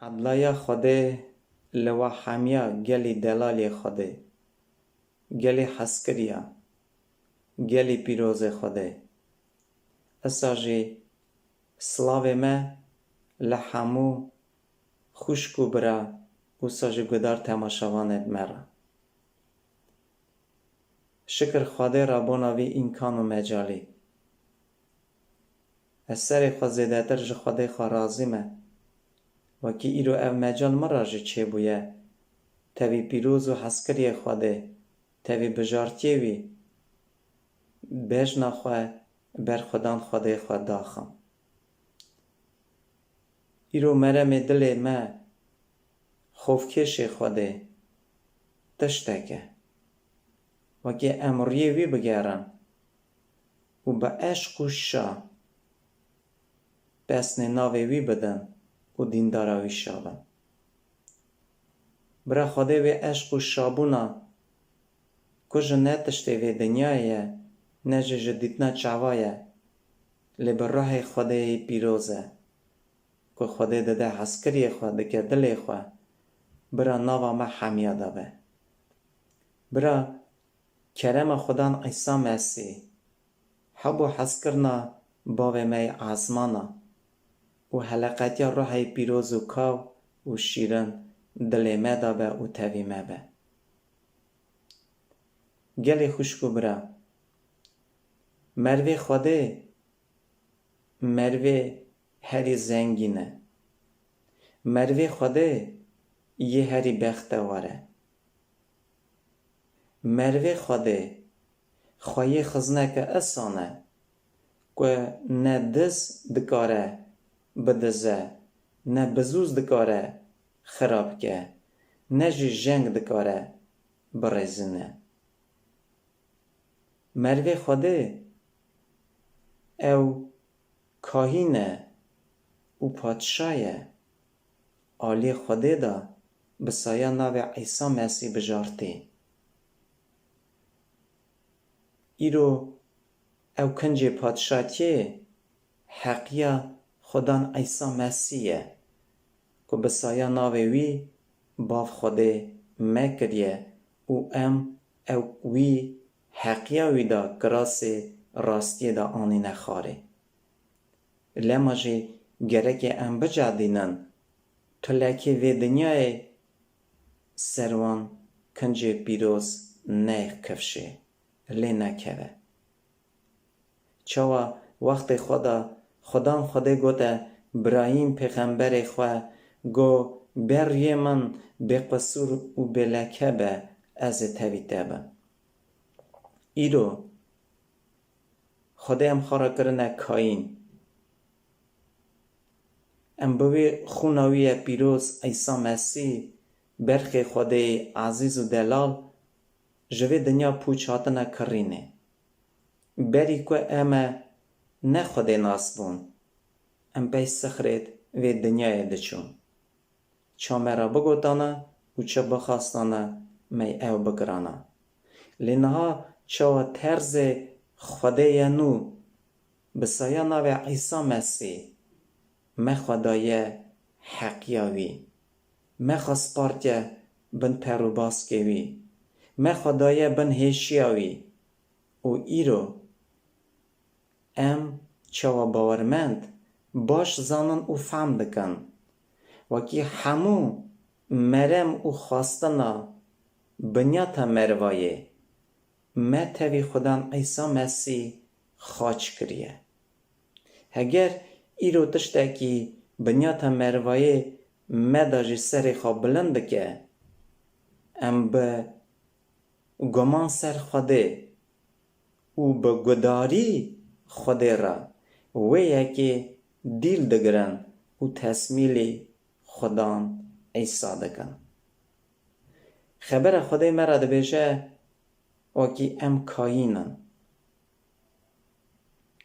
عدلای خوده لوا حمیا گلی دلالی خوده گلی حسکریا گلی پیروز خوده اساجی سلاو ما لحمو خوشکو برا و ساجی گدار تماشاوانت مرا شکر خوده را بوناوی امکان و مجالی اثر خود زیده تر جه خوده خواه رازیمه وکی ایرو او مجال مراجع چه بویه تاوی پیروز و حسکری خوده تاوی بجارتیوی بجنا خواه بر خودان خوده خود داخم ایرو مرم دل ما خوفکش خوده تشتکه وکی امریوی بگرن و با عشق و شا بسن ناوی بدن و دینداراوی شابن برا خوده و عشق و شابونا کج نتشته و دنیایه نجه جدیدنا چاوایه لبر راه خوده پیروزه که خوده داده حسکری خوده که دل خواه برا ناوا ما حمیا دابه برا کرم خودان عیسی مسیح حب و حسکرنا باوه می آزمانا و حلقاتی روح پیروز و کاو و شیرن دل ما دابه و تاوی ما به گلی خوشکو برا مروی خوده مروی هری زنگینه مروی خوده یه هری بختواره مروی خوده خواهی خزنه که اسانه که نه دز دکاره بدزه نه بزوز دکاره خراب که نه جنگ دکاره برزنه مروی خوده او کاهینه و پادشایه آلی خوده دا بسایا ناو عیسی مسیح بجارتی ایرو او کنج پادشاتیه حقیه خودان عیسی مسیحه که بسایا ناوی وی باف خوده مکریه و او وی حقیه وی دا گراس راستی دا آنی نخاره لما جی گرک بجادینن تلکی وی دنیای سروان کنج پیروز نیخ کفشه لی نکوه چوا وقت خودم خوده گوته براهیم پیغمبر خواه گو بریه من به قصور و به لکبه از تاویته به ایرو خوده خورا کرنه کاین بوی خوناوی پیروز عیسی مسیح برخی خوده عزیز و دلال جوی دنیا پوچاتنه کرینه بری که اما نه خوده ناس بون بی سخرید و دنیای دچون چا مرا بگوتانه و چا بخواستانه می او بگرانه لینها چا ترز خوده نو بسایا ناو عیسی مسیح ما خدای حقیاوی ما خسپارتیا بن پرو باسکوی ما خدای بن هیشیاوی و ایرو چوا باورمند باش زانن و فهم دکن وکی همو مرم و خواستنا بنیاتا مروایه ما تاوی خودان عیسی مسیح خاچ کریه اگر ایرو تشتاکی بنیاتا مروایه ما داجی سری خواب بلند که به گمان سر خوده و به گداری خوده را و یکی دیل دگرن و تسمیلی خودان عیسی دکن خبر خوده مرا دبیشه وکی کاینن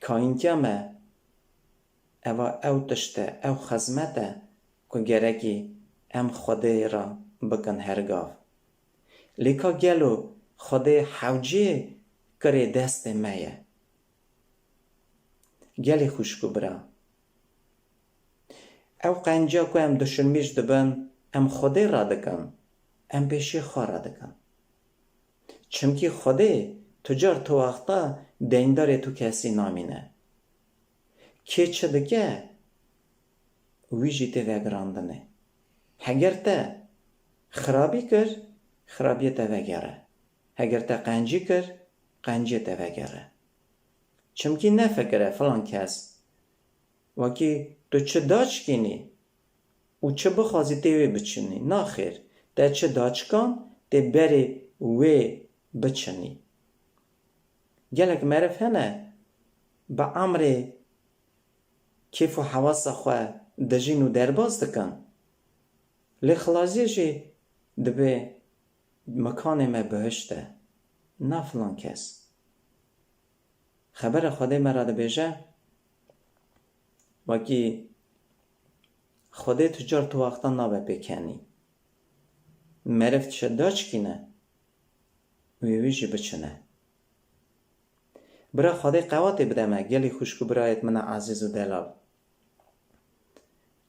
کاین کمه او تشته او خزمته که گرکی خوده را بکن هرگاف لیکا گلو خوده حوجه کره دست مایه گلی خوشکو برا او قنجا که ام دشنمیش دبن ام خوده را دکن ام پیشی خواه را دکن چمکی خوده تجار تو وقتا دیندار تو کسی نامینه که چه دکه ویجی تی وگراندنه هگر تا خرابی کر خرابی تا وگره هگر تا قنجی کر قنجی تا وگره چمکی نفکره فلان کس وکی تو چه داچ کنی و چه بخوازی تیوی بچنی ناخیر تا چه داچ کن تی بری وی بچنی گلک معرف هنه با عمر کیف و حواس خواه دجین و درباز دکن لی خلاصی جی دبه مکان ما بهشته نه فلان کس خبر خوده مرا دبیجه وکی خوده تجار تو وقتا نابه بکنی معرف چه داچ کنه ویجی بچنه برا خوده قواتی بدمه گلی خوشکو برایت من عزیز و دلال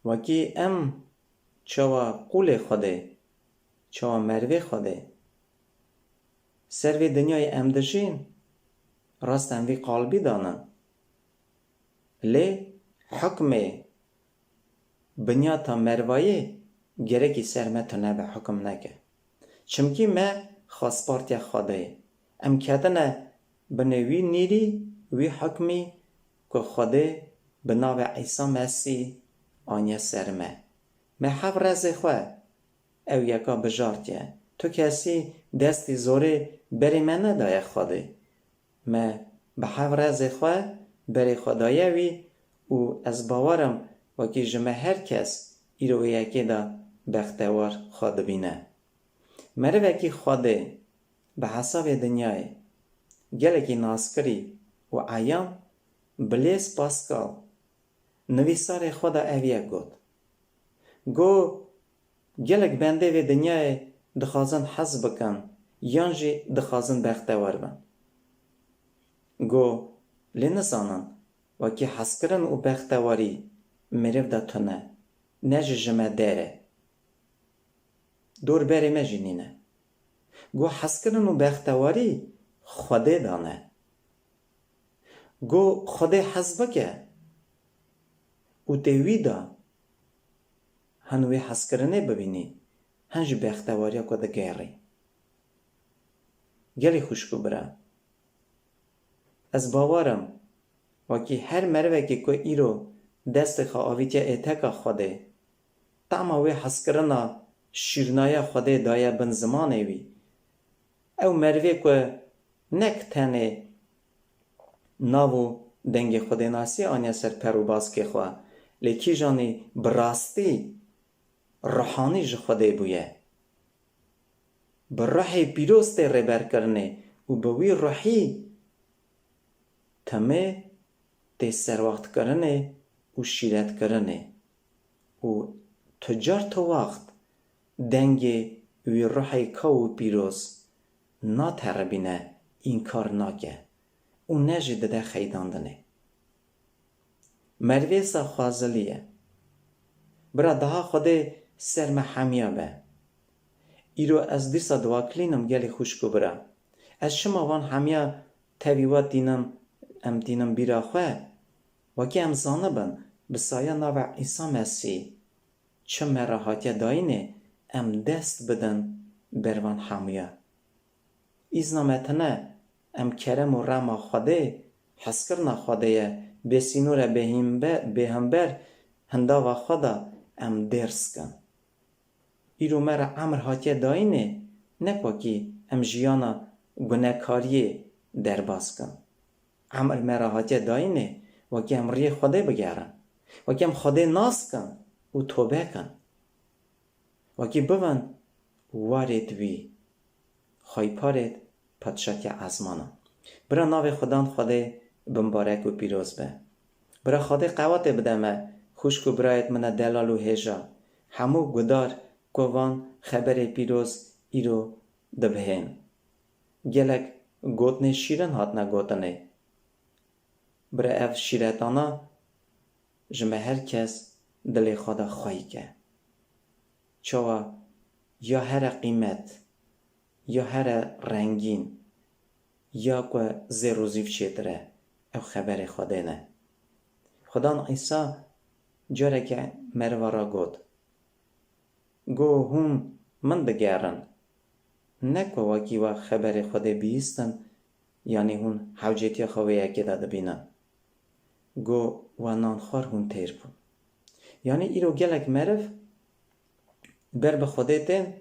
وکی ام چوا قول خوده چوا مروی خوده سروی دنیای ام دجین راست ام وی قلبی دانن لی حکم بنیا تا مروایی گرکی سرمه تو نبه حکم نکه چمکی ما خاص پارتیا خوده ام کتنه بنوی نیری وی حکمی که خوده بناو عیسی مسیح آنیا سرمه ما حف رزه خواه او یکا بجارتیه تو کسی دستی زوره بری من ندایه خوده ما به حف رزه خواه بری خدایه وی و از باورم وکی جمع هر کس ایرو یکی دا بختوار خود بینه مره وکی خوده به حساب دنیای گلکی ناسکری و عیان بلیس پاسکال نویسار خدا اویه گود گو گلک بنده و دنیای دخوازن حز بکن یانجی دخوازن بختوار بن گو لنزانن وکی حز کرن و بختواری مریو دا تونه نجی جمع داره دور بری مجینینه گو حز کرن و بختواری خوده دانه گو خوده حز بکه و تیوی دا هنوی حز کرنه ببینی هنج بختواریا که ده گیری گلی خوشکو برا از باورم وکی هر مروه که که ایرو دست خواهیتیا ایتکا خوده تماوی حز کرنا شیرنایا خوده دایا بن زمانه وی او مروه که نک تنه ناو دنگ خود ناسی آنیا سر پرو باز که خواه لیکی جانی براستی روحانی جو خوده بویه بر پیروست ربر کرنه و بوی روحی تمه تی سر وقت کرنه و شیرت کرنه و تجار تو وقت دنگ وی روحی که و پیروز نا تربینه این کار ناکه و نجده ده خیداندنه مرویسا خوازلیه برا daha خوده سرم حمیا به ایرو از دیسا دواکلینم گلی خوشکو برا از شما وان حمیا تاویوات دینم بیرا خواه وکی ام زانه بن بسایا ناو عیسی مسیح چه مراحاتیا داینه ام دست بدن بروان حمیا ایزنامتنه ام کرم و رما خوده حس کرنا خوده بسینور بهمبر هندا و خدا ام درس کن ایرو مرا عمر هاتیه داینه نکو کی ام جیانا گناهکاری درباز کن عمر مرا هاتیه داینه وکی ام ری خوده بگرن وکی ام خوده ناس کن و توبه کن وکی بون وارد وی خواهی پارد پادشاهی ازمانا برا ناو خدان خوده بمبارک و پیروز به برا خوده قوات بدمه خوشکو برایت من دلال و هجا همو گدار کوان خبر پیروز ایرو دبهن گلک گوتنه شیرن هات نگوتنه برا اف شیرتانا جمع هر کس دل خدا خواهی که چوا یا هر قیمت یا هر رنگین یا که زیروزیف چیتره او خبر خدا نه. خدا عیسی جاره که مروارا گو هم من بگرن نکو واکی و خبر خدا بیستن یعنی هون حوجیتی خواه یکی داده بینن گو و نانخوار هون تیر بون یعنی ایرو گلک مرف بر به خدا تین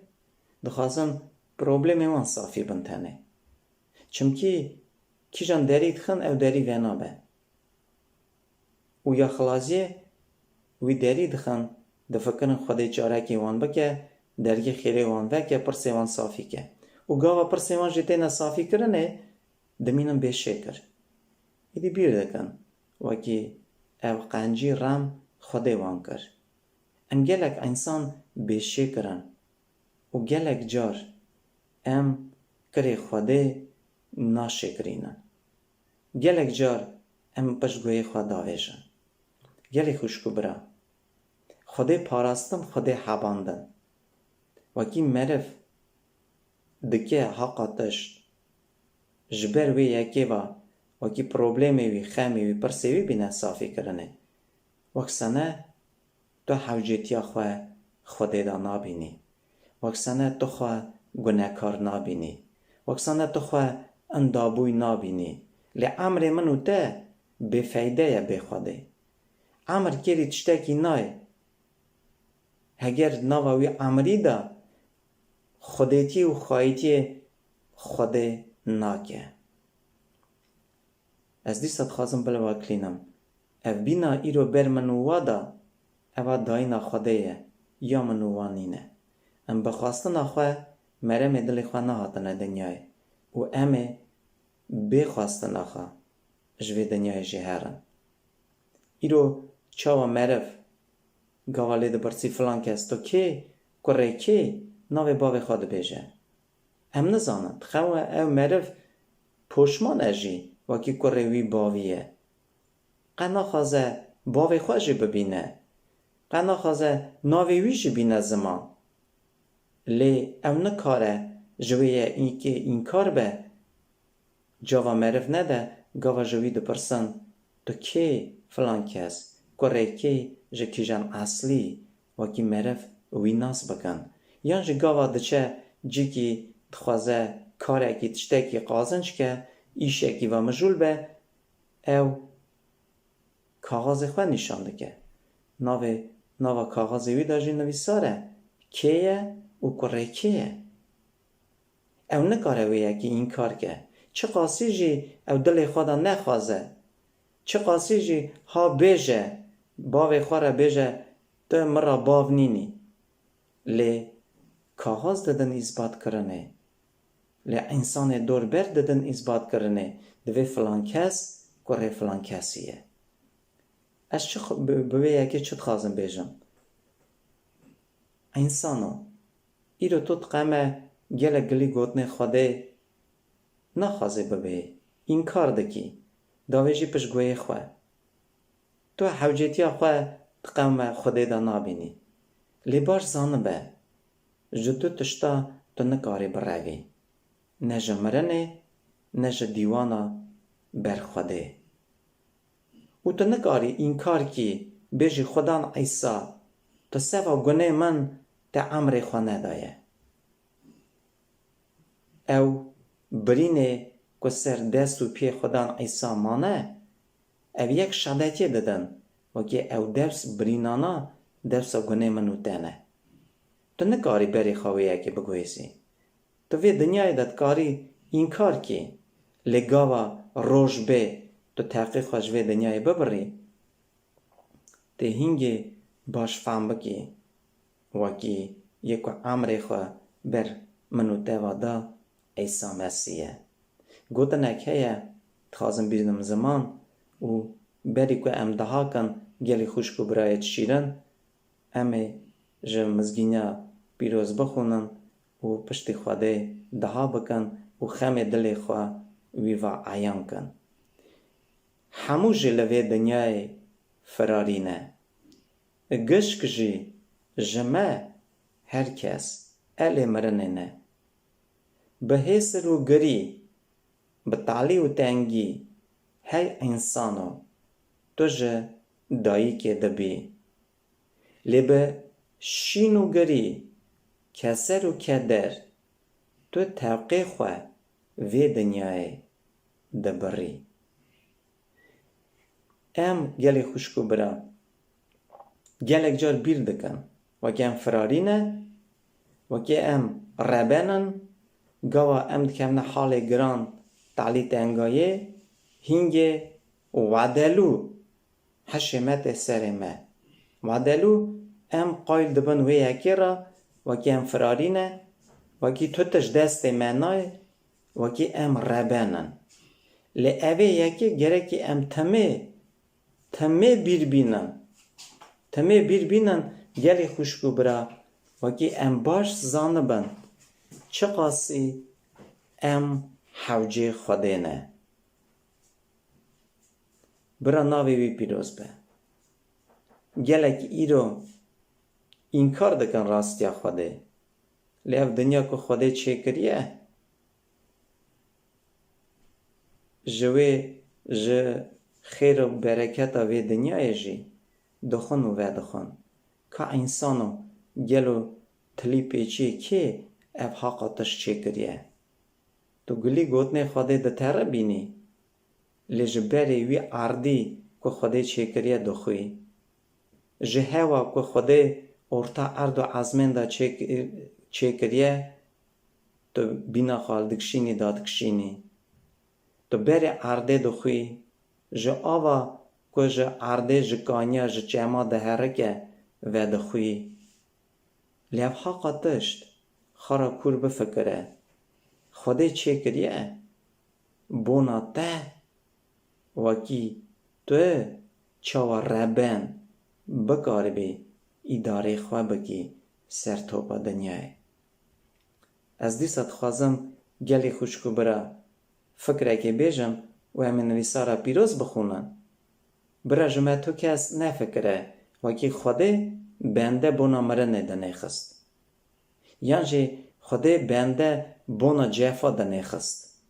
دخواستن پروبلم وان صافی بنتنه چمکی کیجان درید خن او دری وینا به و یا خلاصیه وی درید خن دفکرن خدا چاره کی وان بکه درگی خیره وان وکه پرسی وان صافی که و گاوا پرسی وان جیته نا صافی کرنه دمینم بیشه کر ایدی بیر دکن وکی او قنجی رام خدا وان کر ام گلک انسان بیشه کرن و گلک جار ام کری خدا ناشکرینن گلک جار ام پشگوی خدا ویژن گلی خوشکو برا خدا پاراستن خدا حباندن وکی مرف دکه حقاتش جبر وی یکی وکی پروبلیمی وی خمی وی پرسی وی بینه صافی کرنه وکسانه تو حوجیتیا خواه خدا دا نابینی وکسانه تو خواه گناهکار نابینی وکسانه تو خواه اندابوی نابینی لی عمر منو ته بفایده یا بخواده عمر کری تشتاکی نای هگر ناوی عمری دا خودتی و خواهیتی خود ناکه از دیست خوازم بلوا کلینم او بینا ایرو بر منوا دا او داینا خوده یا منوانینه ام بخواستن خواه مرم دل خواه نهاتن دنیای و امه بخواستن خواه جوی دنیای جهرن ایرو چاوا مرف گوالی ده برسی فلان کس تو که کره که ناوی باوی خود بیجه ام نزانند خواه او مرف پوشمان اجی وکی کره وی باویه قنا خوازه باوی خواه جی ببینه قنا خوازه ناوی وی جی بینه زمان لی او نکاره جویه این که این کار به جاوا مرف نده گاوا جوی ده پرسن تو که فلان کس کره که جکی جان اصلی وکی مرف وی ناس بکن یان جی گاوا دچه جکی دخوازه کاره که تشته که قازنش که ایشه که و مجول به او کاغاز خواه نشانده که ناوا کاغاز وی دا جی نویساره کیه و کره کیه او نکاره ویه که این کار که چه قاسی جی او دل خدا نخوازه چه قاسی جی ها بیجه باوی خواه بیجه تو مرا باو نینی لی کاغاز دادن اثبات کرنه لی انسان دور بر دادن اثبات کرنه دوی فلان کس کره فلان کسیه از چه بویه که چه خوازم بیجم انسانو ایرو تو تقامه گله گلی گوتنه خوده نخوازه ببه این کار دکی داویجی پشگوی خواه تو حوجیتی خواه تقامه خوده دا نابینی لی باش زانه به جدو تشتا تو نکاری براوی نجا مرنه نجا دیوانا بر خوده و تو نکاری این کار کی بیجی خدان عیسی تو سوا گناه من تا عمر خواه ندایه او برینه که سر دست و پی خدان عیسی مانه او یک شدتی دادن و که او درس برینانا درس گناه منو تنه تو نکاری بری خواهیه که بگویسی تو وی دنیای داد کاری این کار کی لگاوا روش به تو تحقیق خوش وی دنیای ببری ته هنگی باش فهم بکی وکی یکو عمر خواه بر منو توا دا عیسی مسیحه گوتنک هیا تخازم بیرنم زمان و بری که ام دها کن گلی خوشکو برای چشیرن امه جه مزگینه پیروز بخونن و پشت خواده دها بکن و خم دل خواه ویوا عیان کن همو جلوه دنیای فرارینه گشک جی جمع هر کس ال مرنه نه به حسر و گری به تعلی و تنگی هی انسانو تو جه دایی که دبی لی به شین و گری کسر و کدر تو توقع خواه وی دنیای دبری ام گلی خوشکو برا گلک جار بیر دکن وکی ام فرارینه وکی ام ربنن گوا ام دکمنا حال گران تعلی تنگایه هنگه وعدلو حشمت سرمه وعدلو ام قایل دبن وی یکی را وکی ام فرارینه وکی توتش دست منای وکی ام ربنن لی اوه یکی گرکی ام تمه بیر بینن گلی خوشکو برا وکی ام باش زانبن چه قاسی ام حوجه خوده نه برا ناوی وی پیروز به گلک ایرو انکار دکن راستیا خوده لی اف دنیا که خوده چه کریه جوی جه خیر و برکت وی دنیای جی دخون و دخون که انسانو گلو تلی پیچی که اف حقاتش چه کریه تو گلی گوتنه خوده ده تره بینی لی جبری وی اردی که خوده چه کریه دخوی جه هوا که خوده ارتا ارد و عزمین دا چه کریه تو بینا خال دکشینی دا دکشینی تو بری ارده دخوی جه آوا که جه ارده جه کانیا جه چما ده هرکه و دخوی لیف حقا تشت خارا کور بفکره خوده چه کریه بونا ته وکی تو چاوا ربن بکار بی اداره خواه بکی سر توپا دنیای از دیست خوازم گلی خوشکو برا فکره که بیجم و همین نویسارا پیروز بخونن برا جمعه تو کس نفکره وکی خوده بنده بونا مرنه دنه خست یعنی خوده بنده بونا جفا دنه خست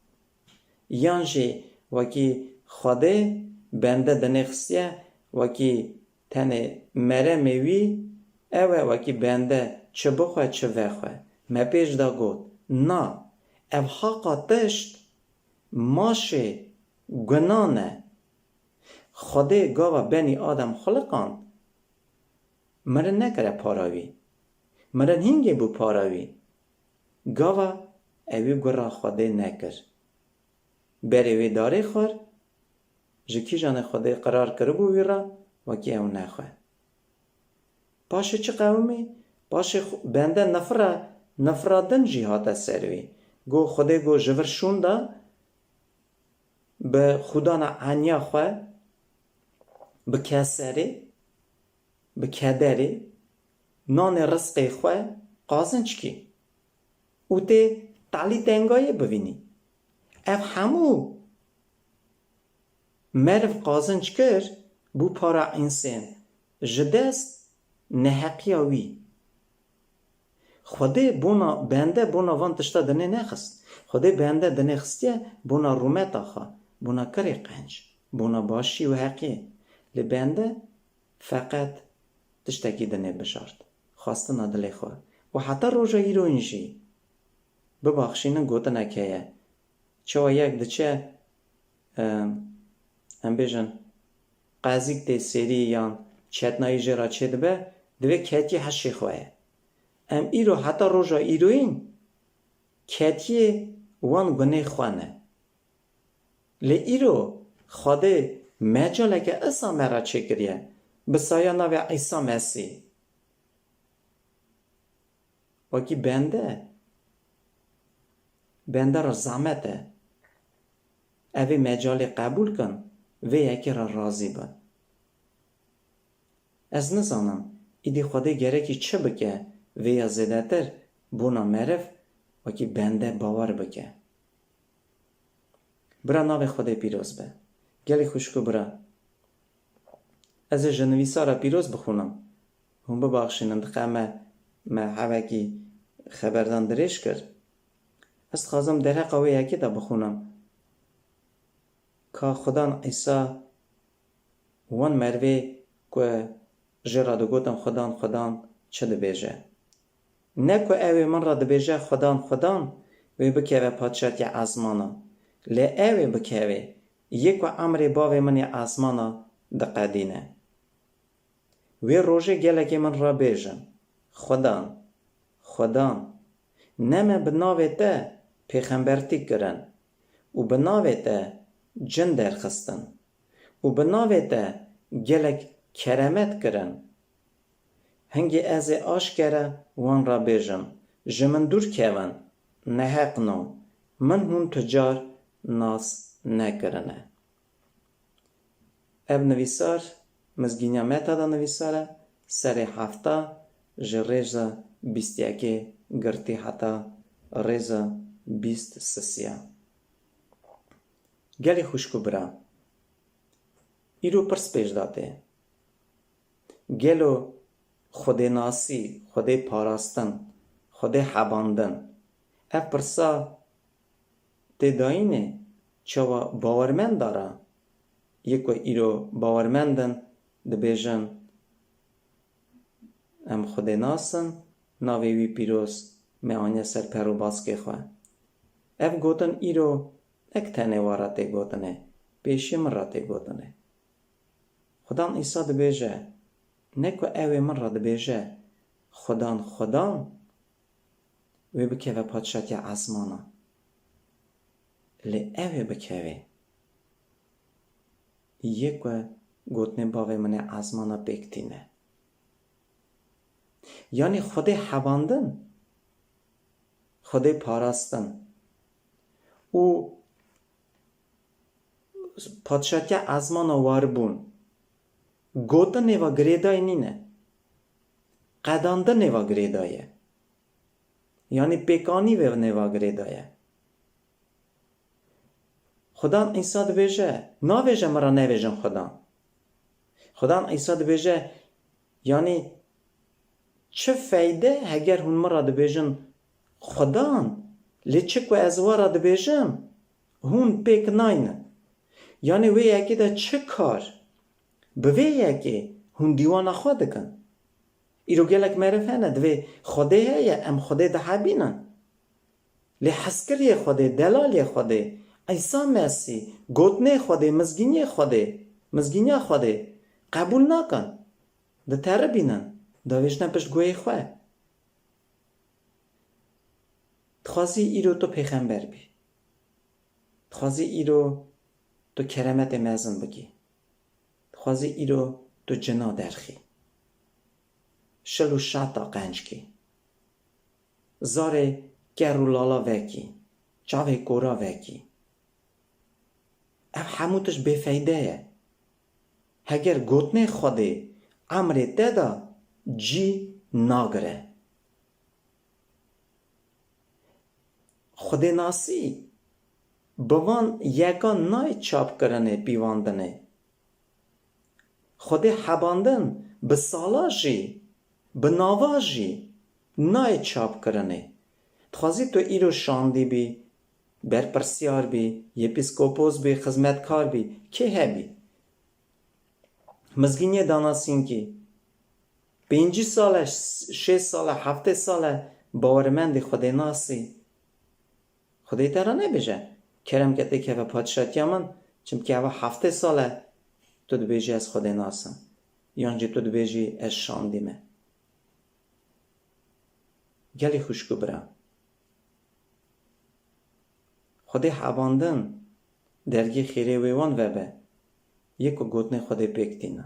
یعنی وکی خوده بنده دنه خستیه وکی تنه مره میوی اوه وکی بنده چه بخواه چه وخواه ما پیش دا گود نا او حقا تشت ماشه گنانه خوده گاوا بنی آدم خلقاند مرن نکره پاراوی مرن هنگی بو پاراوی گاوا اوی گرا خوده نکر بری وی داره خور جکی جان خوده قرار کرو بو ویرا وکی او نخواه باشه چه قومی؟ باشه بنده نفرادن جهات سروی گو خوده گو جور شونده به خدا نا عنیا خواه به کسری به کدری نان رزق خواه قازن چکی او تی تعلی تنگایه ببینی اف همو مرف قازن چکر بو پارا انسان جدست نحقیاوی خوده بونا بنده بونا وان تشتا دنه نخست خوده بنده دنه خستیه بونا رومت آخا بونا کری قنج بونا باشی و حقی لی بنده فقط تشتکی دنه بشارد خواستن دلی خواه و حتی روژا ایرو اینجی بباخشینن گوته نکیه چه و یک دچه هم بیجن قازیک دی سری یان چتنایی جرا چه دبه دوی کتی هشی خواه ام ایرو حتی روژا ایروین کتی وان گنه خوانه لی ایرو خوده مجاله که اصا مرا چه کریه بسایا ناوی عیسا مسیح وکی بنده را زحمته اوی مجاله قبول کن و یکی را راضی بن از نزانم ایدی خوده گرکی چه بکه و یا زیده تر بونا مرف وکی بنده باور بکه برا ناو خوده پیروز به گلی خوشکو برا از جنویسا را پیروز بخونم هم ببخشین دقیقه ما حوکی خبردان درش کرد. است خوازم در قوی یکی دا بخونم که خدا عیسی وان مروی که جرا دو گوتن خدا چه دو بیجه نه که اوی من را دو بیجه خدا وی بکیوه پادشاتی آسمانا لی اوی بکیوه یک و امری باوی منی آسمانا دقدینه وی روژه گلکی من را بیجن خدا نمه بناوی ته پیغمبرتی کرن و بناوی ته جن درخستن و بناوی ته گلک کرامت کرن هنگی از آشکره وان را بیجم جمن دور کهون نحق نو من هون تجار ناس نکرنه. اب نویسار مزگینیا متا دا نویساره سر هفته جریزا بیستیاکی گرتی حتا ریزا بیست سسیا گلی خوشکو برا ایرو پرس پیش داده گلو خود ناسی خود پاراستن خود حباندن اف پرسا تی داینه چوا باورمند داره یکو ایرو باورمندن دبیجن ام خود ناسن ناوی وی پیروز می آنیا سر پرو باسکی خواه اف گوتن ایرو اک تنه واراتی گوتنه پیشی من راتی گوتنه خدا عیسی دبیجه نکو اوی من را دبیجه خدا وی بکیوه پادشاتی آسمانا لی اوی بکیوه یکو گوتنه باوی من آسمانا بکتینه یعنی خود حواندن خود پاراستن او پادشاتی آسمانا واربون گوتن نیوا گریدای نینه قداندن نیوا گریدایه یعنی پیکانی و نیوا گریدایه خدا عیسی دبیجه ناویجه مرا نویجم خدا عیسی دبیجه یعنی چه فایده اگر هون مرا دبیجن خدا لی چه که از وارا دبیجم هون پیک ناینه یعنی وی یکی دا چه کار بوی یکی هون دیوانا خود کن ایرو گلک معرفه نه دوی خوده هیه ام خوده ده حبینن لی حسکری خوده دلالی خوده عیسی مسیح گوتنه خوده مزگینی خوده قبول نکن ده تره بینن داویش نپشت گوی خواه تخوازی ایرو تو پیغمبر بی تخوازی ایرو تو کرامت مزن بگی تخوازی ایرو تو جنا درخی شلو شاتا قنج کی زاره گرو لالا وکی چاوه گورا وکی اف هموتش بفایده هگر گوتنه خوده امر تدا جی ناگره خود ناسی بوان یکان نای چاپ کرنه پیواندنه خود حباندن به سالاجی به نواجی نای چاپ کرنه تخوازی تو ایرو شاندی بی برپرسیار بی یپیسکوپوس بی خدمتکار بی که هبی مزگینی داناسین کی 5 ساله 6 ساله 7 ساله باورمند خودی ناسی خودی ترا نبیجه کرم کتی که و پادشاتی من چم که و 7 ساله تو دو بیجی از خودی ناسم یانجی تو دو بیجی از شاندیمه گلی خوشگو برم خودی حواندن درگی خیره ویوان وبه یکو گوتنه خودی بکتینه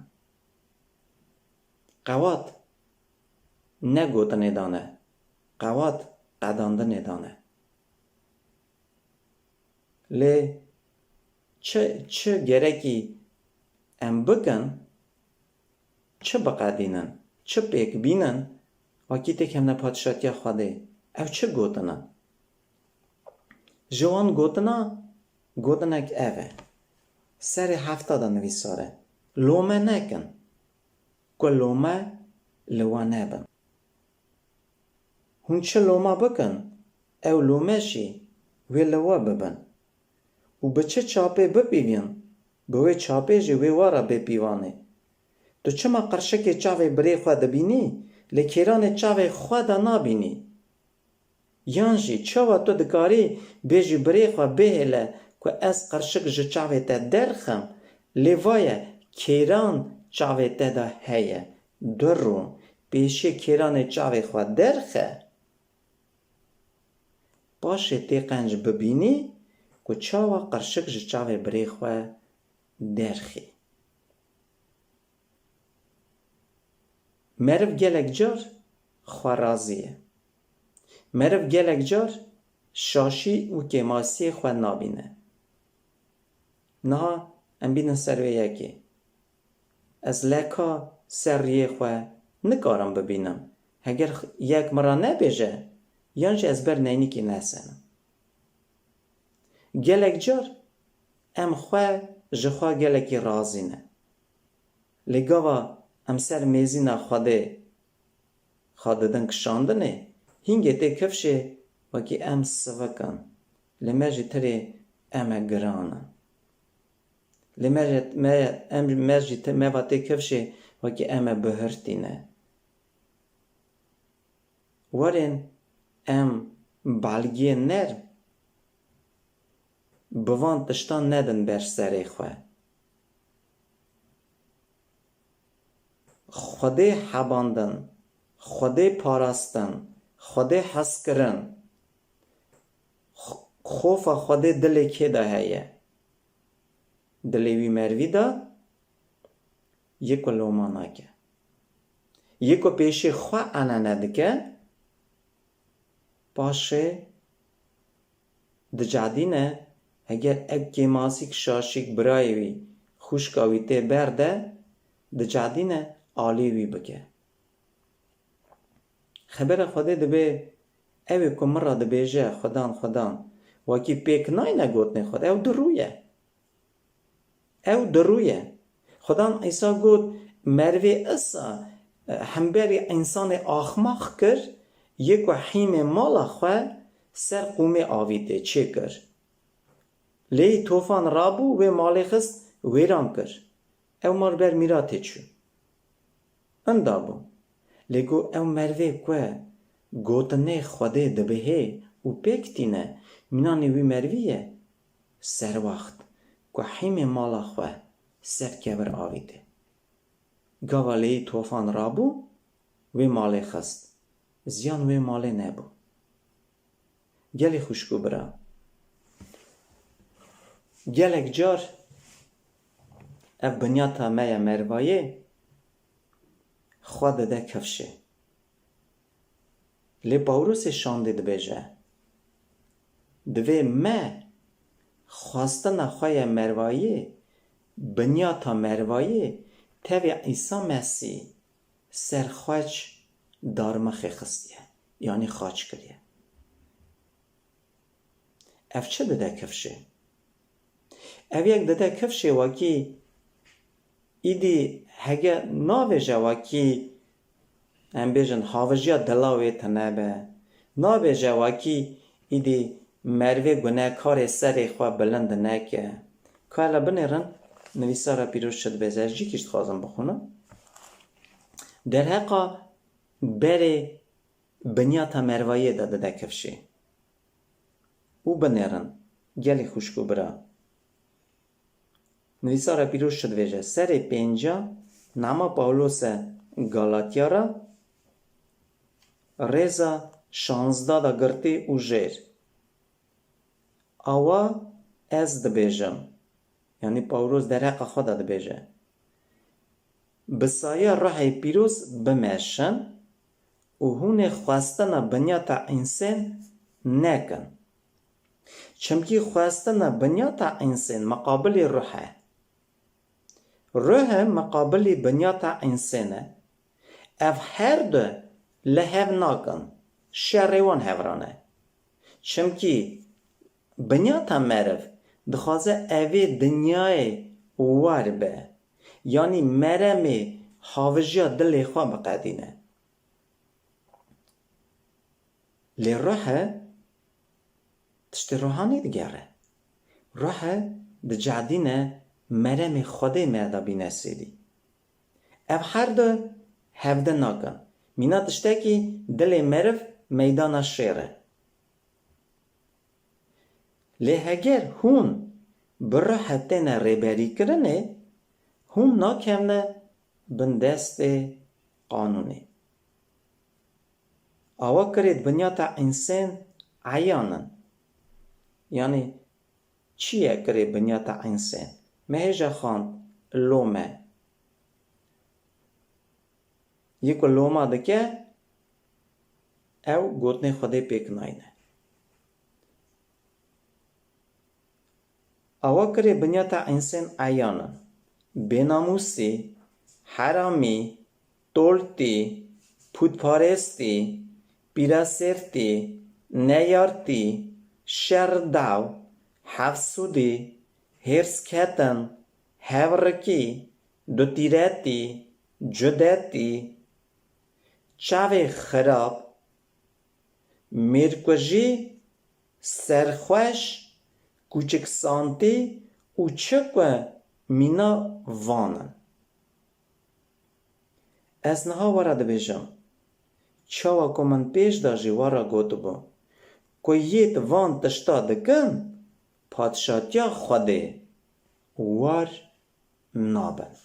قوات نه گوتنه دانه قوات قدانده دانه لی چه گرکی ام بکن چه بقدینن چه پیک بینن وکی تکم نه پادشاتی خوده او چه گوتنه جوان گوتنک اوه سر 70 نویساره لومه نکن که لومه لوا نبن. هون چه لوما بکن؟ او لومشی وی لوا ببن. و به چه چاپه بپیوین؟ به وی چاپه جی وی وارا بپیوانه. تو چما قرشک چاوه بری خواه دبینی؟ لکیران چاوه خواه دا نابینی. یانجی چاوه تو دکاری بیجی بری خواه بهله که از قرشک جه چاوه تا درخم لیوایه کیران چاوه تا دا هیه. درون پیشی کیران چاوه خواه درخه. باشه تی قنج ببینی که چاوه قرشک جه چاوه بری خواه درخی. مرف گلک جار خواه رازیه. مرف گلک جار شاشی و کماسی خواه نابینه. نه ام بینن سروی یکی. از لکا سریه خواه نکارم ببینم. اگر یک مرا نبیجه یانج از بر نینی که نسنم. گلک جار ام خواه جخواه گلکی رازینه. لگاوا ام سر میزینا خواده دن کشاندنه هینگه تی کفشه وکی ام سوکن لمجی تری ام گرانه لمجی تی کفشه وکی ام بهرتینه ورین ام بالگی نر بوان تشتان ندن بر سری خواه خوده حباندن خوده پاراستن خوده حس کرن خوفا خوده دلی که ده هیه دلیوی مروی ده یکو لومانا که یکو پیشی خواه انا ندکه باشه دجادینه اگر اگه ماسیک شاشیک برایوی خوشکاوی تی برده دجادینه آلیوی بکه خبر خوده دبه اوی که مرا دبیجه خدان وکی پیک نای نگوتنه خود او درویه خدان ایسا گوت مروی اصا همبری انسان آخماخ کر یکو حیم مالا خواه سر قوم آویده چه کر لی توفان رابو و مالی خست ویران کر او مار بر میراته چو اندابو لگو او مروی که گوتنه خوده دبهه و پیکتینه منانی وی مرویه سر وقت که حیم مالا خواه سر کبر آویده گوالی توفان رابو وی مالی خست زیان وی مالی نبو گلی خوشگو برا گلک جار اف بنیاتا میا مروایه خواه ده کفشه لی پاوروس شانده دبیجه دوی ما خواستن خواه مروایه بنیاتا مروایه تاوی عیسی مسیح سرخوچ دارمخی خستیه یعنی خاچ کریه اف چه ده کفشه؟ اف یک ده کفشه واکی ایدی هگه ناویجه واکی ام بیجن حاوجیا دلاوی تنبه ناویجه واکی ایدی مروی گناه کار سری خواه بلند نکه که الا بنیرن نویسارا پیروز شد بیزه جی کشت خوازم بخونم در حقا بری بنیاتا مروایه ده کفشه او بنیرن گلی خوشکو برا نویسارا پیروز شد بیزه سری 5 ناما پاولوس گالاتیارا رزا 16 دا گرتی او جیر آوا از دبیجم یعنی پاولوس در حق خود دبیجه بسایه روح پیروز بمشن و هون خواستن بنیاتا انسان نکن چمکی خواستن بنیاتا انسان مقابل روح مقابل بنیاتا انسانه اف هر دو لحو ناکن شریوان هورانه چمکی بنیاتا مرف دخوازه اوی دنیای وار به یعنی مرمی حاوجیا دلی خواه بقدینه لی روحه تشتی روحانی دیگره. روحه ده جعدینه مرم خوده مرده بینه سیدی. او هر دو هفته ناکن. مینا تشته که دل مرف میدان شیره. لی هگر هون بروحه تینه ریبری کرنه هون ناکمنه بندست قانونی. آوا کرید بنیاتا انسان عیانن. یعنی چیه کرید بنیاتا انسان؟ مهجا خواند لومه. یکو لوما دکه او گوتنی خوده پیک ناینه. آوا کرید بنیاتا انسان عیانن. بیناموسی، حرامی، تولتی، پودپارستی، پیراسرتی، نیارتی، شرداو، حفسودی، هرس کتن، هورکی، دوتیرتی، جدتی، چاوی خراب، میرکوژی، سرخوش، کوچک سانتی و چکو مینا وانن. از نها وارد بیجم. چاوا که من پیش داجی وارا گوتو با. که یت وان تشتا دکن پادشاتیا خوده وار نابن.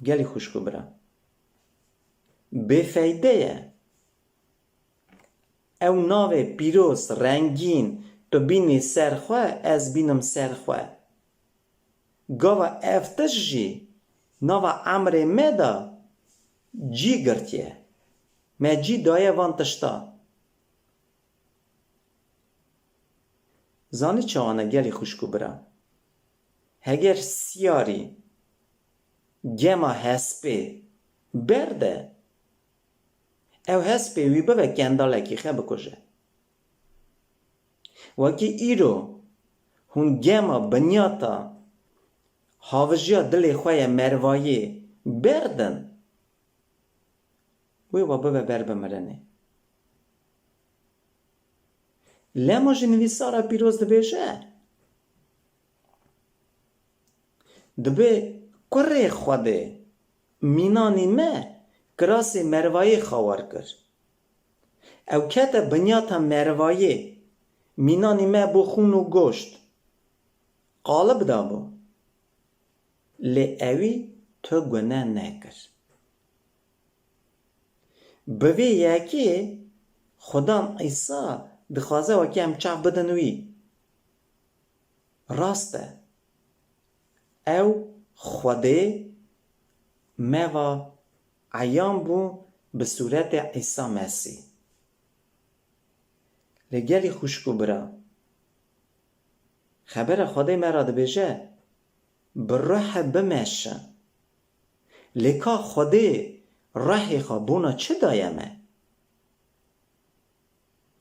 گلی خوشکو برا. بفیده او ناوه پیروز رنگین تو بینی سرخواه از بینم سرخواه. گاوا افتش جی ناوا عمر مدا جی گرتیه. ما جی دایه وان تشتا. زانی چوانه گلی خوشکو برا. هگر سیاری گما هسپی برده او هسپی وی بوه کنداله کی خیب کجه. وکی ایرو هون گما بنیاتا هاوجیا دلی خواه مروایی بردن وی و بوه بر بمرنه. لما جنویسارا پیروز دبیجه دبی کره خوده مینانی مه کراسی مروایی خوار کر. او کتا بنیاتا مروایی مینانی مه بو خون و گوشت قالب دابو. لی اوی تو گناه نکر. بوی یکی خدام عیسی دخوازه وکی هم چاف بدنوی. راسته او خوده موا عیان بو به صورت عیسی مسیح. لگلی خوشکو برا. خبر خوده مرا دبیجه بروح بمشه. لکا خوده روحی خواه بونا چه دایمه؟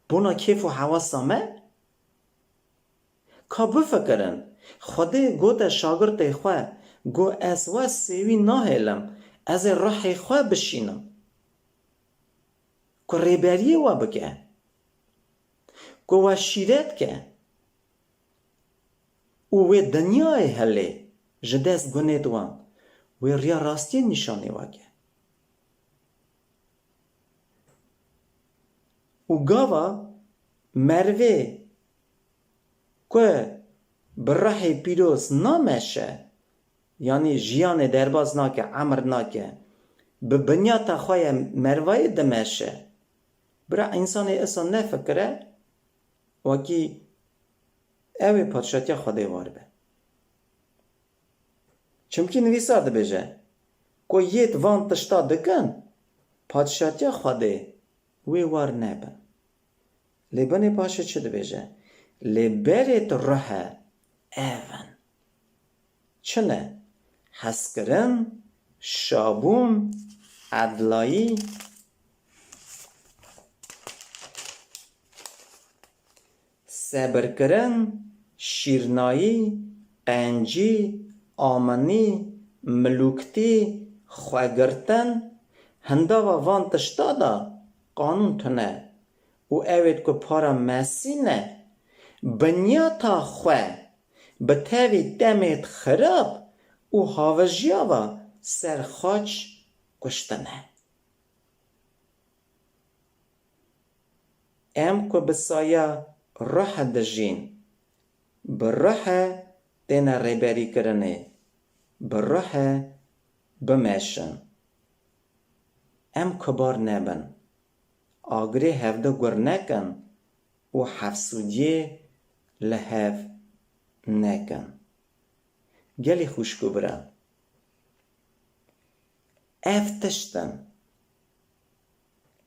بونا کیف و حواسامه؟ که بفکرن خوده گو ده شاگرد خواه گو از و سیوی ناهلم از روحی خواه بشینم که ریبریه و بکه که و شیرت که و دنیای هلی جدست گونه دوان و ریا راستی نشانه وکه و گاوا مروه که برای پیروز نامشه یعنی جیان درباز ناکه عمر ناکه به بنیاتا خواه مروه دمشه برای انسان اصلا نفکره وکی اوی پادشاتی خوده وار به. چمکی نویسار ده بجه که یت وان تشتا دکن پادشاتی خوده وی وار نبه. لیبانی پاشه چه ده بجه؟ لیبریت روح ایون. چنه؟ حسکرن، شابون، عدلایی، صبر کرن، شیرنایی، قنجی، آمنی، ملوکتی، خواگرتن، هنده و وان تشتا دا قانون تنه و اوید که پارا مسینه بنیاتا خواه به تاوی دمت خراب و هاوجیاوا سر خاچ کشتنه. ام که بسایا روح دجین به روح دینا ریبری کرنه به روح بمشن. ام کبار نبن آگری هفته گر نکن و حفظودیه لحف نکن. گلی خوشگو برا اف تشتن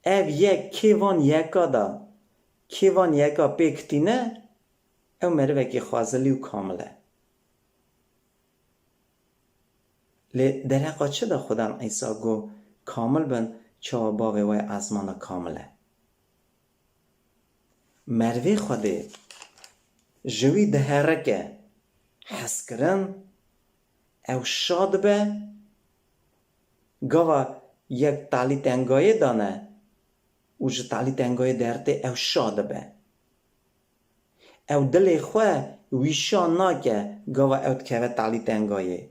اف یک کیوان یکا دا کیوان یکا پیکتینه او مروکی خوازلی و کامله. لی درقا چه دا خودم ایسا گو کامل بن چه باوی وی ازمان کامله. مروی خوده جوی دهرکه حس کرن او شاد به گاوا یک تالی تنگای دانه و جه تالی تنگای درته او شاد به او دل خواه ویشان ناکه گاوا او تکوه تالی تنگایه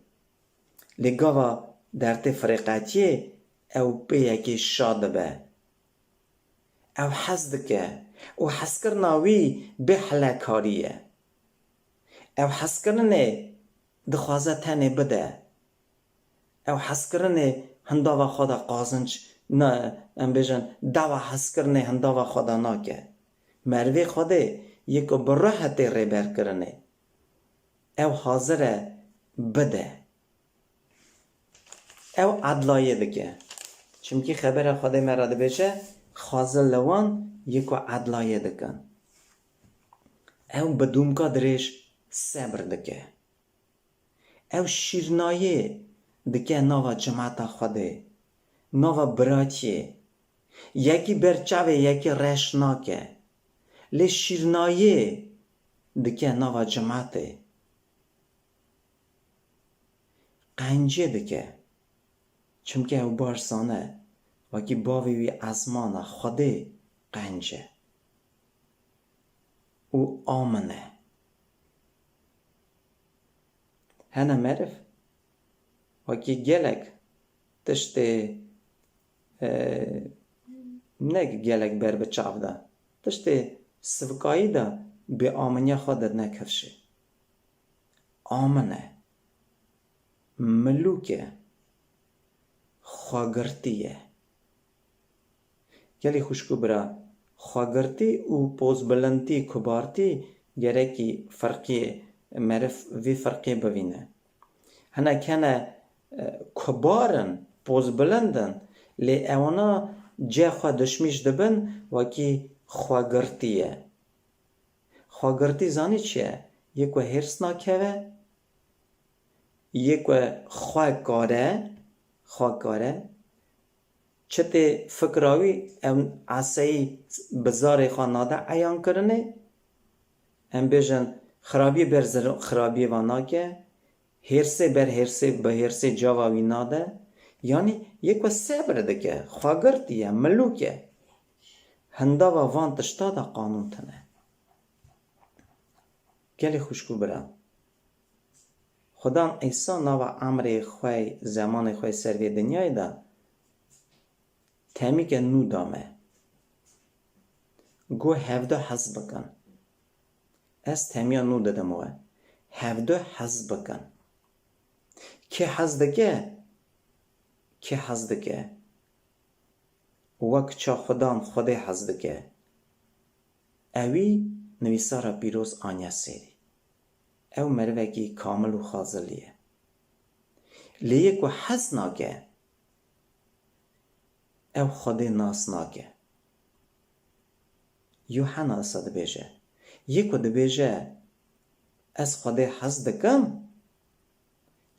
لی گاوا درته فرقاتیه او به یکی شاد به او حس دکه او حس کرناوی به حلکاریه او حس کرنه دخوازه تنه بده او حس کرنه هنداوا خدا قازنچ نه ام بیجن دوا حس کرنه هنداوا خدا ناکه مروی خوده یکو براحت ریبر کرنه او حاضره بده او عدلایه دکه چمکی خبر خوده مراد بیشه خازل لوان یکو عدلایه دکن او بدوم که درش صبر دکه او شیرنایه دکه نوا جماعت خوده نوا براتیه یکی برچاوه یکی رش ناکه لی شیرنایه دکه نوا جماعته قنجه دکه چمکه او بارسانه وکی باوی وی ازمانه خوده قنجه او آمنه هنه مرف وکی گلک تشتی نگ گلک بر بچاو ده تشتی سوکایی ده به آمنیا خودت نکفشه آمنه ملوکه خواگرتیه گلی خوشکو برا خواگرتی و پوز بلندی کبارتی گرکی فرقی معرف وی فرقی ببینه هنه کنه کبارن پوز بلندن لی اونا جه خواه دشمیش دبن وکی خواگرتیه خواگرتی زانی چیه؟ یکو هرس ناکوه یکو خواگاره چته فکراوی ام عصایی بزار خاناده عیان کرنه ام بیجن خرابی بر خرابی واناکه هرسه بر هرسه به هرسه جاواوی ناده یعنی یکو صبر دکه خواگرتیه ملوکه هنده و وان تشتا دا قانون تنه گلی خوشکو برم خدام ایسا نوا عمر خوی زمان خوی سروی دنیای دا تمی که نو دامه گو هفده حز بکن از تمیا نو دادموه هفده حز بکن که حز دکه وک چا خدام خوده حز دکه اوی نویسارا پیروز آنیا سیری او مروکی کامل و خازلیه لیه که حز ناکه او خوده ناس ناکه یوحنا اصلا بیجه یکو دبیجه از خوده حز دکم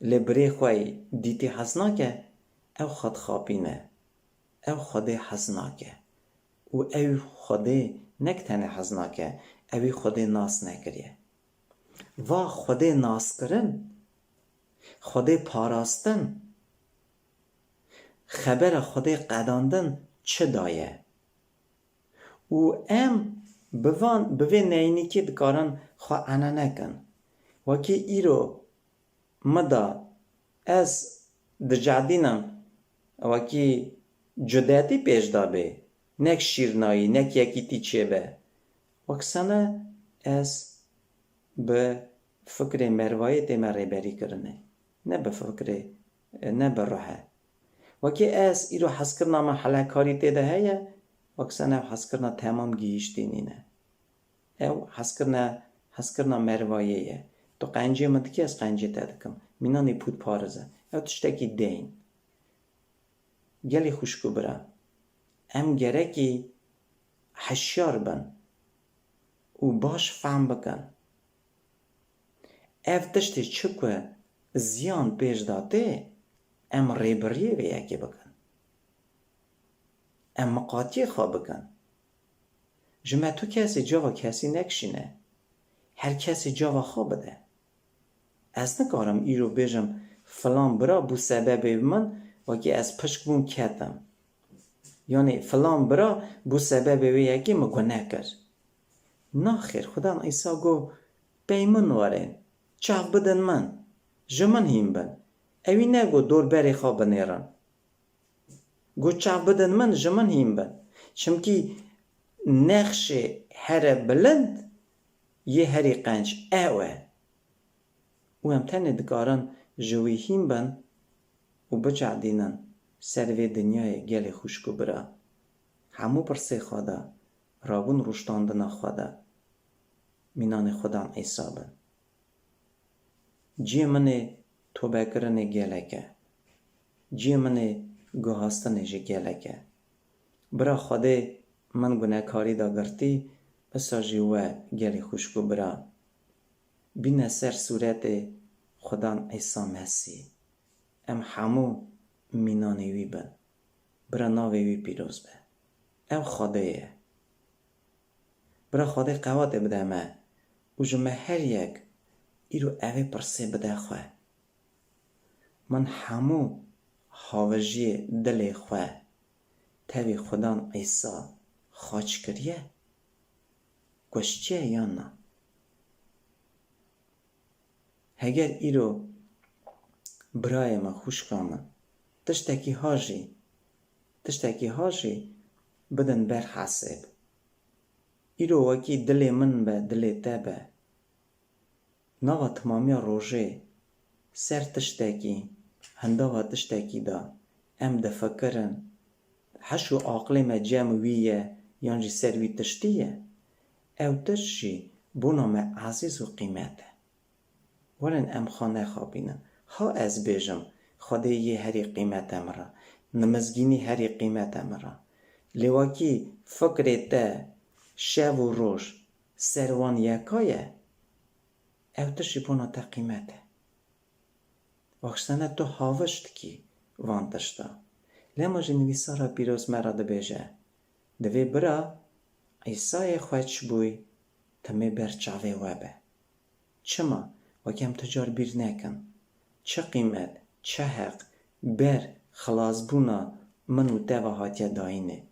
لبری خوی دیتی حز ناکه او خود خوابینه او خوده حز ناکه و او خوده نکتنه حز ناکه اوی خوده ناس نکریه و خوده ناس کرن خوده پاراستن خبر خوده قداندن چه دایه و ام بوی نینی که دکارن خواه انا نکن وکی ایرو مدا از دجادینم وکی جداتی پیش دابه نک شیرنایی نک یکی تیچه به وکسانه از به فکر مروایی تیمه ریبری کرنه نه به فکر نه به روحه وکی از ایرو حس کرنا ما حلاکاری تیده هیا وکسانه حس کرنا تمام گیشتینینه او حس کرنا مرواییه تو قنجی من دکی از قنجی تدکم مینانی پود پارزه او تشتکی دین گلی خوشکو برا ام گرکی حشیار بن و باش فهم بکن اف تشتی چکو زیان پیش داته ام ریبریه و یکی بکن ام مقاطی خواه بکن جمع تو کسی جاوا کسی نکشینه هر کسی جاوا خواه بده از نکارم ایرو بیجم فلان برا بو سبب من وکی از پشک بون کتم یعنی فلان برا بو سبب یکی مگونه کر نه خیر خدا ایسا گو پیمون وارین چاو بدن من جمن هیم بن اوی نگو دور بری خواه بنیرن گو چاو بدن من جمن هیم بن چمکی نقش هر بلند یه هری قنج اوه و هم تنه دکارن جوی هیم بن و بچعدینن سروی دنیای گل خوشکو برا همو پرسه خواده رابون روشتاندن خواده مینان خودم ایسابن جی منه توبه کرنه گلکه جی منه گوهاستنه جی گلکه برا خوده من گناه کاری دا گرتی بسا جیوه گلی خوشکو برا بینه سر صورت خدان ایسا مسیح ام همو مینانه وی بن برا ناوی وی پیروز به او خوده یه برا خوده قوات بده ما و جمع هر یک ایرو اوی پرسه بده خواه من همو حاوجی دل خواه تاوی خدان ایسا خاچ کریه گوشتیه یا نه هگر ایرو برای ما خوش کامن تشتکی هاجی بدن بر حاسب ایرو وکی دل من به دل تا به نوا تمامی روژه سر تشتکی هندوا تشتکی دا ام دفکرن حشو عقل ما جمعیه یعنی سروی تشتیه او تشی بونا ما عزیز و قیمته ولن ام خانه خوابینن ها از بیجم خدا یه هری قیمت امرا نمزگینی هری قیمت امرا لیواکی فکر تا شب و روش سروان یکایه او تشی بونا تا قیمته وقتانه تو هاوشت کی وانتشتا لما جنویسارا پیروز مرا دبیجه دوی برا ایسای خوچ بوی تمی بر چاوه وابه چما وکم تجار بیر نکن چه قیمت چه حق بر خلاص بونا منو تاوه هاتیا داینه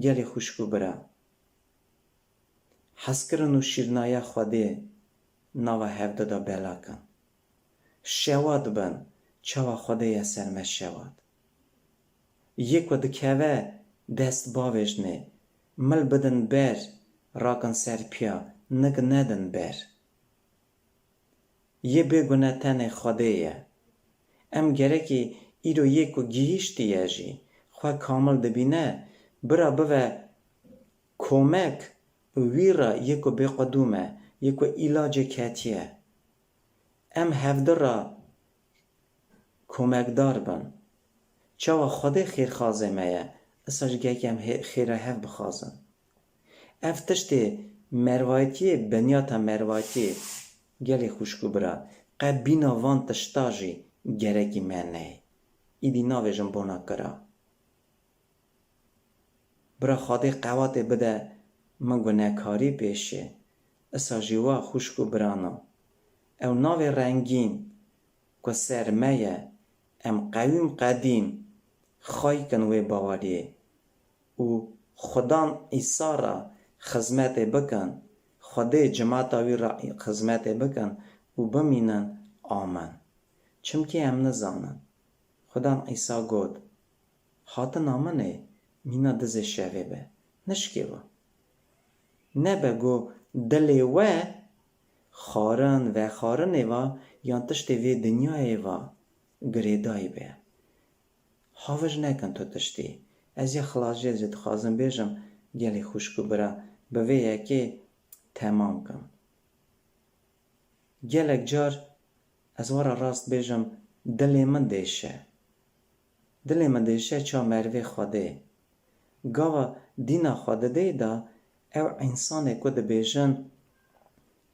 گلی خوشکو برا حسکرن و شیرنایا خوده ناوه هفته دا بلا کن شواد بن چاوه خوده یا سرمش شواد یک و دکوه دست باوشنه مل بدن بر راکن سر پیا نگ ندن بر یه بگونه تن خوده یه ام گرکی ایرو یکو گیشتی یه جی خواه کامل دبینه برا بوه کمک ویرا یکو بقدومه یکو علاج کتیه ام هفده را کمک دار بن چاوا خوده خیر خوازه مایه اساج گکم خیره هف بخوازن افتشتی مروایتی بنیاتا مروایتی گلی خوشکو برا قب بینا وان تشتاجی گرکی من نه ایدی ناویجم بونا کرا برا خوده قوات بده من گناهکاری پیشه اساجیوا خوشکو برانا او ناوی رنگین که سرمایه ام قویم قدیم خواهی کن وی باوریه او خدان عیسی را خدمت بکن، خدای جماعت وی را خدمت بکن و بمینن آمن. چمکی هم نزانن. خدان عیسی گود هاتن آمنه مینا دز شوه به نشکی و نبه گو دلی و خارن و یان تشتی وی دنیای و گریدای به. حافظ نکن تو تشتی. از یه خلاصی جد خوازم بیجم گلی خوشکو برا به وی یکی تمام کن. گلک جار از وارا راست بیجم دلی من دیشه چا مروی خوده. گاوا دینا خوده دیدا او انسان کد بیجن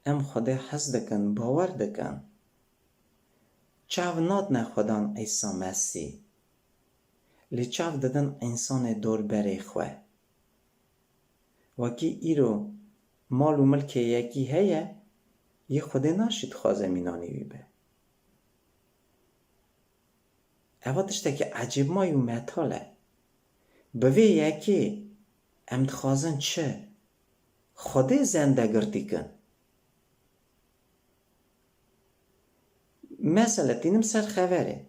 ام خوده حس دکن باور دکن. چاو ناد نخودان عیسی مسیح. لی چاو دادن انسان دور بری خواه. وکی ایرو مال و ملک یکی هیه یه خوده ناشید خوازه مینانی بی به. اوه تشته که عجیب مای و متاله. بوی یکی امد خوازن چه؟ خوده زنده گردی کن. مثلا تینم سر خبره.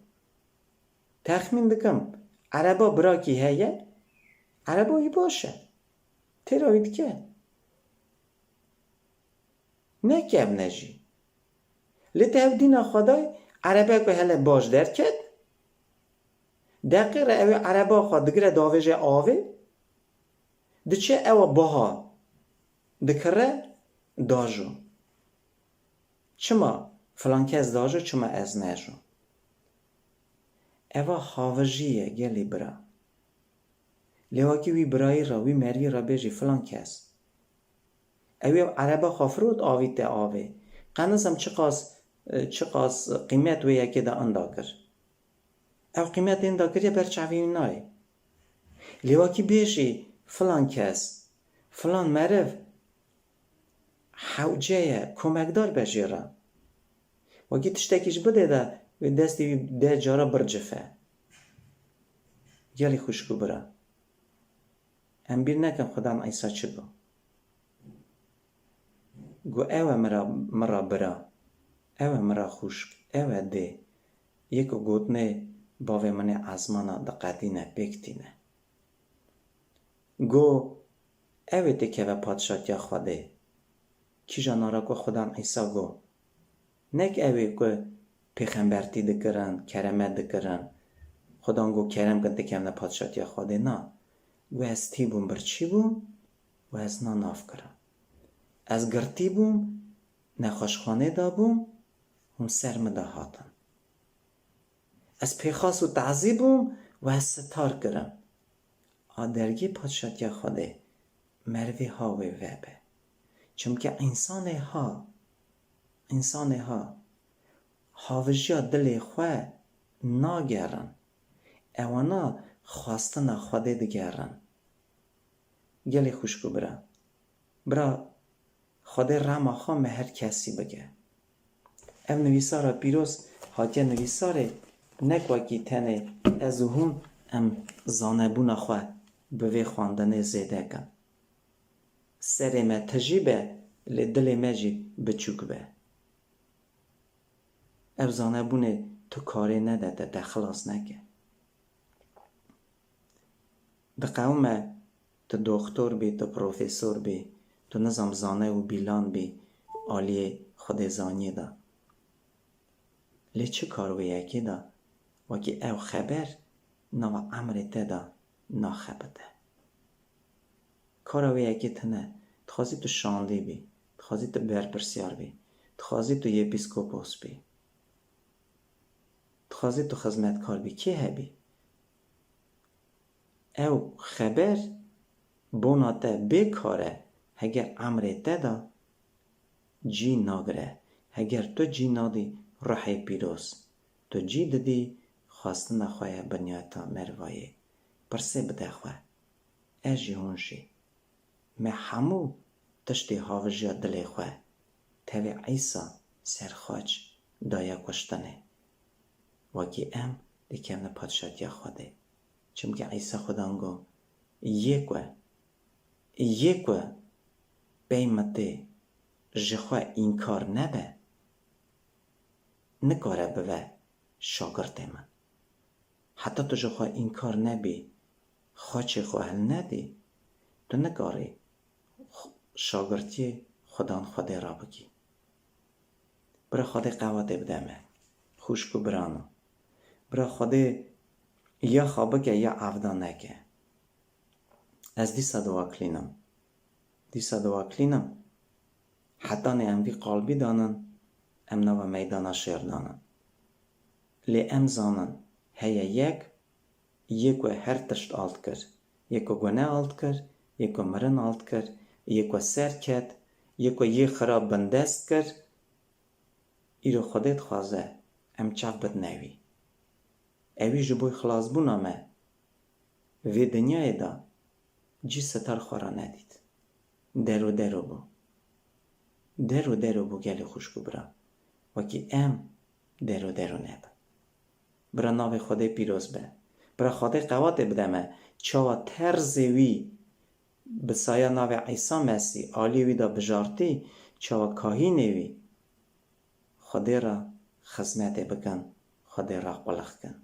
تخمین بکم عربا براکی هیه؟ عربایی باشه. تراوید که؟ نکب نجی. لیت او دینا خدای عربا که هله باش در کد؟ دقیقه او عربا خود دگره داویجه آوه؟ دچه او باها دکره داجو. چما فلان کس داجو چما از نجو. اوه حاوجیه گلی برا. لیواکی وی برای را وی مری را بیجی فلان کس. اوی عربا خافرود آوید ده آوه. قنزم چقاس قیمت وی یکی ده اندا کر. او قیمت اندا کر یا برچاوی نای. لیواکی بیجی فلان کس. فلان مرف حوجه کمکدار بجی را. وکی تشتکیش بده ده و دستی ده جارا برجفه. گلی خوشکو برا. ام بیر نکن خدام عیسی چه با. گو اوه مرا برا. اوه مرا خوشک. اوه ده. یکو گوتنه باوه منه ازمانا دقیقینه بکتینه. گو اوه تکه و پادشاتیا خوده. کی جانارا که خدام عیسی گو. نک اوه که پیغمبرتی دکرن، کرمت دکرن. خدا گو کرم کن تکم نه پادشاتیا خوده نه. و از تی بوم برچی بوم و از نا ناف کرم. از گرتی بوم نخوشخانه دا بوم هم سرم دا هاتن. از پیخاس و تعذیب بوم و از ستار کرم. آدرگی پادشاتیا خوده مروی ها و ویبه. چونکه انسان ها حاوجیا دل خواه ناگرن. اوانا خواستن خوده دگرن. گلی خوشکو برا خوده رما خواه هر کسی بگه. او نویسارا پیروز حاکه نویساره نکواکی تنه از هم زانبون خواه بوی خواندن زیده کن. سر ما تجیبه دل ما جی بچوک به. او زانبونه تو کاری نده ده خلاص نکه. ده قومه تو دکتر بی، تو پروفیسور بی، تو نظام زانه و بیلان بی آلی خود زانی ده. لی چه کاروی یکی ده؟ وکی او خبر نو عمر ته ده ناخبته. کاروی یکی تنه تخوازی تو شانده بی، تخوازی تو برپرسیار بی، تخوازی تو یپیسکوپوس بی، تخوازی تو خدمتکار بی کی هبی؟ او خبر بوناته بیکاره هگر عمره تدا جی ناگره. هگر تو جی نادی روحی پیروز تو جی دادی خواستن خواه بنیاتا مروایه پرسه بده خواه اجی هونشی می همو تشتی حافظی دلی خواه تاوی عیسی سرخوچ دایا کشتنه وکی دیکم نه پادشاتیا خوده چونکه عیسی خدانگو یکوه یکو بیمته جخوا اینکار نبه نکاره بوه شاگرد من. حتی تو جخوا اینکار نبی خواچه خو هل ندی تو نکاری شاگردی خدان خدا را بگی. برا خدا قواته بدمه خوشکو برانو برا خدا یا خوابه که یا عفدا نکه. از دیسا دوا کلینم حتی نه ام وی قلبی دانن ام نوا میدانا شیر دانن لی ام زانن هیا یکو هر تشت آلت کر یکو گناه آلت کر یکو مرن آلت کر یکو سر کت یکو یه خراب بندست کر ایرو خودت خوازه ام چاق بد نوی اوی جبوی خلاص بونا ما وی دنیای دا جی ستار خورا ندید درو بو گلی خوشکو برا وکی ام درو نبا برا ناو خدا پیروز به برا خدا قوات بدمه چاوا ترزی وی بسایا ناو عیسی مسیح آلی وی دا بجارتی چاوا کاهی وی خدا را خدمت بکن خدا را قلق کن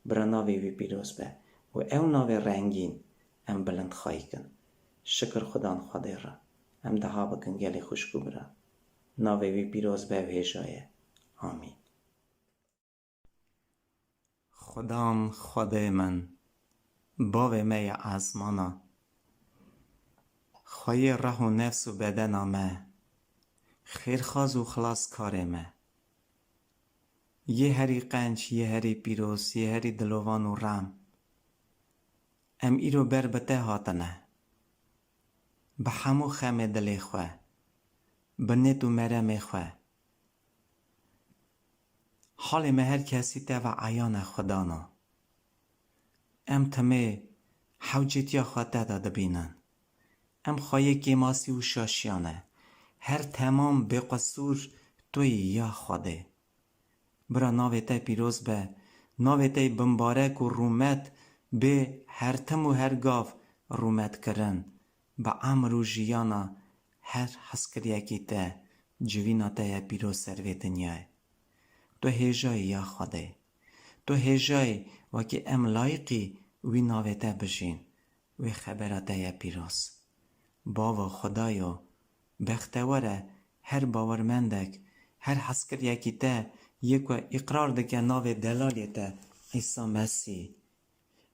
برا ناو وی پیروز به و او ناو رنگین ام بلند خواهی کن شکر خدان خدا را ام دها بکن گلی خوشکو برا ناو وی پیروز به ویجایه آمین. خدام خدای من باوی می آسمانا خواهی راه و نفس و بدن آمه خیرخواز و خلاص کار ما یه هری قنچ یه هری پیروز یه هری دلوان و رام ام ایرو بر بته هاتنه به همو خمه دلی خواه به نت و مرم خواه حال ما هر کسی تا و عیان خدانا ام تمه حوجتیا خواته داده بینن ام خواهی که ماسی و شاشیانه هر تمام به قصور توی یا خوده برا ناویته پیروز به ناویته بمبارک و رومت به هر تم و هر گاف رومت کرن با امر و جیانا هر حسکریه کی ته جوینا ته پیروز سروی دنیای تو هجای یا خوده تو هجای وکی ام لایقی وی ناویته بشین وی خبراته یا پیروز باوا خدایو بختوره هر باورمندک هر حسکر یکی ته یکو اقرار دکه ناو دلالیته عیسی مسیح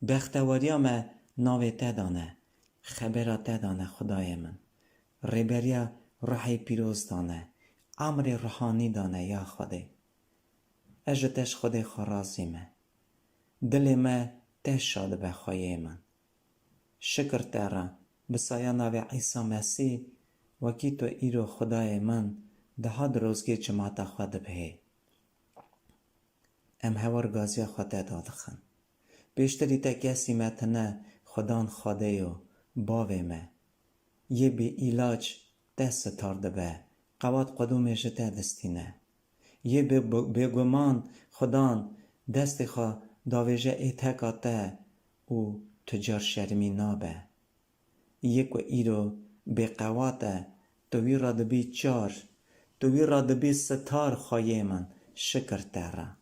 بختوریا ما ناو ته دانه خبراته دانه خدای من ریبریا روحی پیروز دانه امر روحانی دانه یا خوده اجتش خود خرازیمه دل ما تشاد به خواهی من شکر تره بسایا ناو عیسی مسیح وکی تو ایرو خدای من دهاد روزگی جماعت خود به ام هوار گازی خود دادخن بیشتری تا کسی متنه خدان خدایو باوی ما یه بی ایلاج دست تارده به قوات قدومش تا دستینه یه به گمان خدان دست خواه داویجه ایتکاته او تجار شرمی نابه یکو ایرو به قواته توی را دبی چار توی را دبی ستار خواهی من شکر تره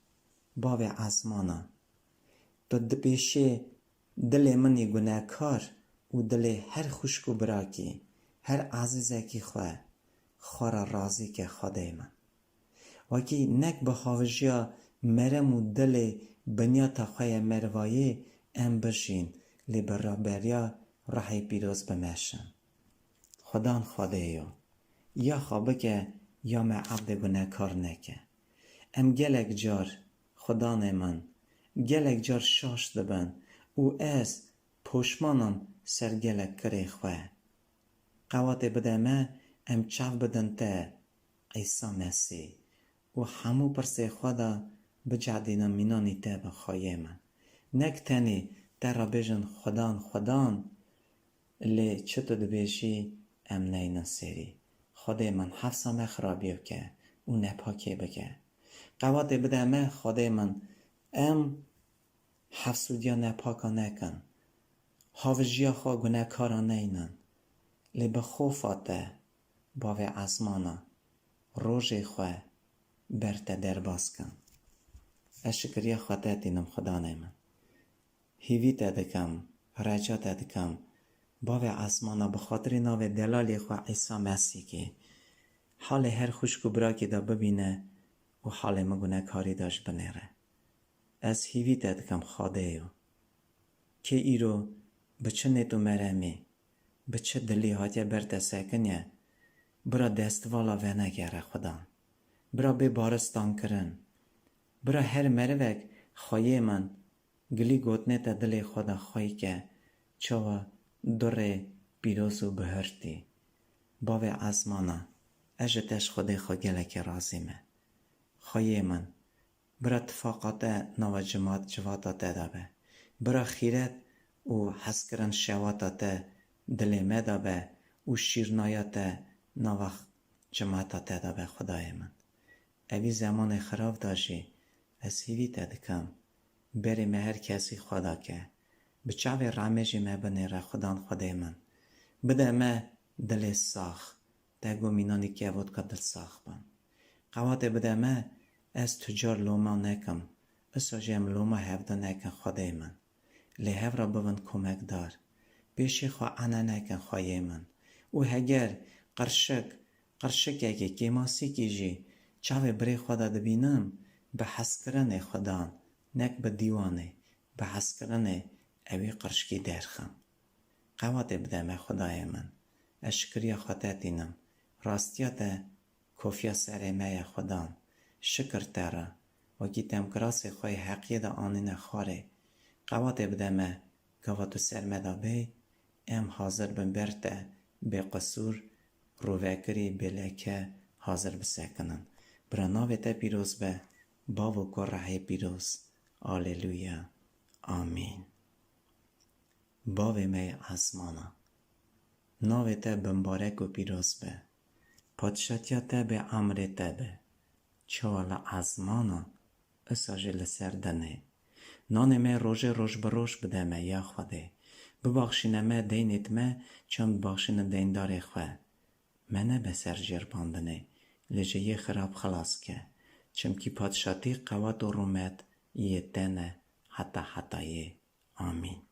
باوی آسمانا تو دبیشه دل منی گناه کار و دل هر خوشکو براکی هر عزیزه کی خواه خورا رازی که خدای من وکی نک به خواهجیا مرم و دل بنیا تا خواه مروایی ام بشین لی برابریا راهی پیروز بمشن خدان خدایو یا خوابه که یا ما عبد گناه کار نکه ام گلک جار خدان من گلک جار شاش دبن او از پوشمانم سر گلک کری خواه قوات بده ما ام چاو بدن تا عیسی مسیح و همو پرسه خدا بجعدینا مینانی تا بخواه من نک تنی در را بجن خدان لی چطور دبیشی ام نینا سری خدای من حفظا ما خرابیو که او نپاکی بکه قوات بده ما خدای من ام حفظو دیا نپاکا نکن حافظیا خواه گناه کارا نینن لی بخوفاته باوی عزمانا روژی خواه برته در باز کن. اشکریه خواته تینم خدا نیمن. هیوی تدکم، رجا تدکم، باوی عزمانا بخاطر ناوی دلالی خواه عیسی مسیح که حال هر خوشکو براکی دا ببینه و حال مگونه کاری داشت بنیره. از هیوی تدکم خواده یو که ایرو بچه نیتو مرمی بچه دلی هاتیه برته سکنیه برا دستوالا و نگره خدا برا بی بارستان کرن برا هر مروک خواهی من گلی گوتنه تا دلی خدا خواهی که چوا دره پیروزو بهرتی باوی عزمانا اجتش خودی خوا گلک رازیمه خواهی من برا اتفاقات نو جواتا تدابه برا خیرت و حسکرن شواتا دلی مدابه و شیرنایات نو جماعتا تدابه خدای من اوی زمان خراب داشی از هیوی تدکم بری مهر کسی خدا که بچاوی رامجی ما بنیره خدای من بده ما دل ساخ دگو مینانی که بود که دل ساخ بان قوات بده ما از تجار لوما نکم اساجم لوما هفته نکن خدای من لی هف را بون کمک دار بیشی خواه انا نکن خواهی من و هگر قرشک اگه کیماسی کیجی چاوی بری خدا دبینم به حس کرن خدا نک به دیوانه به حس کرن اوی قرشکی درخم قوات بده ما خدای من اشکری خطاتینم راستیات کفیا سر ما خدا شکر تره و گیتم کراس خواه حقیه دا آنین خواره قوات بده ما قواتو سر مدا بی ام حاضر بن برته به قصور روکری بلکه حاضر بسکنن برا ناوی تا پیروز به باو گره پیروز آلیلویا آمین باوی می عزمانا ناوی تا بمبارک و پیروز به پادشاتیا تا به عمر تا به چوالا عزمانا اساجل سردنه نان می روش بروش بده می یا خوده ببخشینه می دینت می چون ببخشینه دین داره خواه منه به سر جرباندنه لجه خراب خلاص که چمکی پادشاتی قوات و رومت یه تنه حتی یه آمین